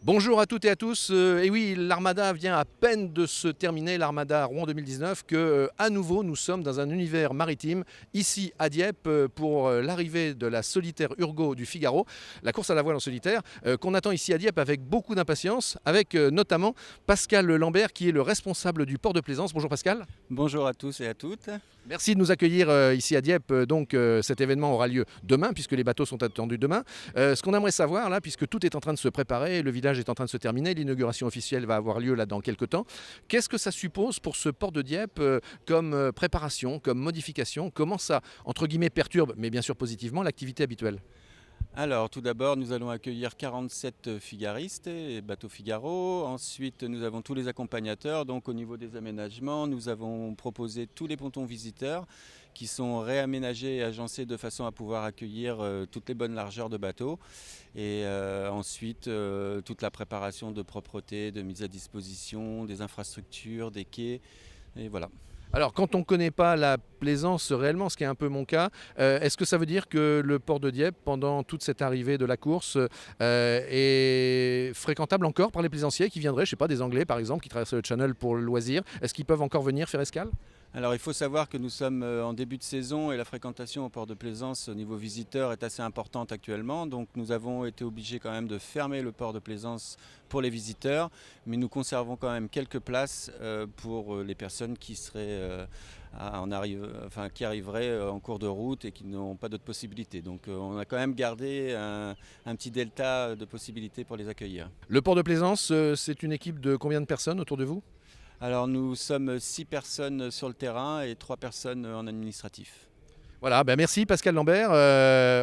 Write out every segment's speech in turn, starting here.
Bonjour à toutes et à tous. Et oui, l'Armada vient à peine de se terminer, l'Armada Rouen 2019, à nouveau nous sommes dans un univers maritime, ici à Dieppe, pour l'arrivée de la solitaire Urgo du Figaro, la course à la voile en solitaire, qu'on attend ici à Dieppe avec beaucoup d'impatience, avec notamment Pascal Lambert, qui est le responsable du port de Plaisance. Bonjour Pascal. Bonjour à tous et à toutes. Merci de nous accueillir ici à Dieppe. Cet événement aura lieu demain, puisque les bateaux sont attendus demain. Ce qu'on aimerait savoir, là, puisque tout est en train de se préparer, le village est en train de se terminer, l'inauguration officielle va avoir lieu là dans quelques temps. Qu'est-ce que ça suppose pour ce port de Dieppe comme préparation, comme modification? Comment ça, entre guillemets, perturbe, mais bien sûr positivement, l'activité habituelle? Alors, tout d'abord, nous allons accueillir 47 figaristes et bateaux Figaro. Ensuite, nous avons tous les accompagnateurs. Donc, au niveau des aménagements, nous avons proposé tous les pontons visiteurs qui sont réaménagés et agencés de façon à pouvoir accueillir toutes les bonnes largeurs de bateaux. Et ensuite, toute la préparation de propreté, de mise à disposition, des infrastructures, des quais. Et voilà. Alors, quand on ne connaît pas la plaisance réellement, ce qui est un peu mon cas, est-ce que ça veut dire que le port de Dieppe, pendant toute cette arrivée de la course, est fréquentable encore par les plaisanciers qui viendraient, je ne sais pas, des Anglais par exemple, qui traversent le Channel pour le loisir? Est-ce qu'ils peuvent encore venir faire escale? Alors il faut savoir que nous sommes en début de saison et la fréquentation au port de Plaisance au niveau visiteur est assez importante actuellement. Donc nous avons été obligés quand même de fermer le port de Plaisance pour les visiteurs, mais nous conservons quand même quelques places pour les personnes qui seraient qui arriveraient en cours de route et qui n'ont pas d'autres possibilités. Donc on a quand même gardé un petit delta de possibilités pour les accueillir. Le port de Plaisance, c'est une équipe de combien de personnes autour de vous? Alors nous sommes 6 personnes sur le terrain et 3 personnes en administratif. Voilà, ben merci Pascal Lambert.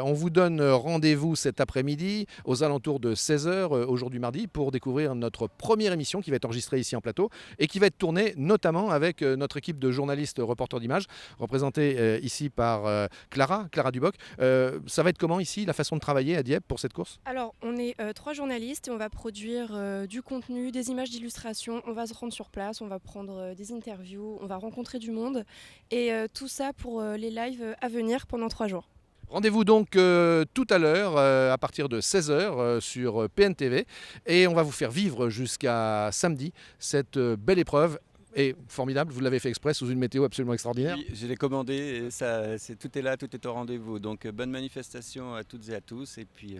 On vous donne rendez-vous cet après-midi aux alentours de 16 heures aujourd'hui mardi pour découvrir notre première émission qui va être enregistrée ici en plateau et qui va être tournée notamment avec notre équipe de journalistes reporters d'images représentée ici par Clara Duboc. Ça va être comment ici la façon de travailler à Dieppe pour cette course? Alors, on est 3 journalistes et on va produire du contenu, des images d'illustration. On va se rendre sur place, on va prendre des interviews, on va rencontrer du monde. Et tout ça pour les lives à venir pendant 3 jours. Rendez-vous donc tout à l'heure à partir de 16 heures sur PNTV et on va vous faire vivre jusqu'à samedi cette belle épreuve et formidable, vous l'avez fait exprès sous une météo absolument extraordinaire. Oui, je l'ai commandé et tout est là, tout est au rendez-vous. Donc bonne manifestation à toutes et à tous et puis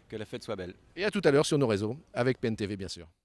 que la fête soit belle. Et à tout à l'heure sur nos réseaux avec PNTV bien sûr.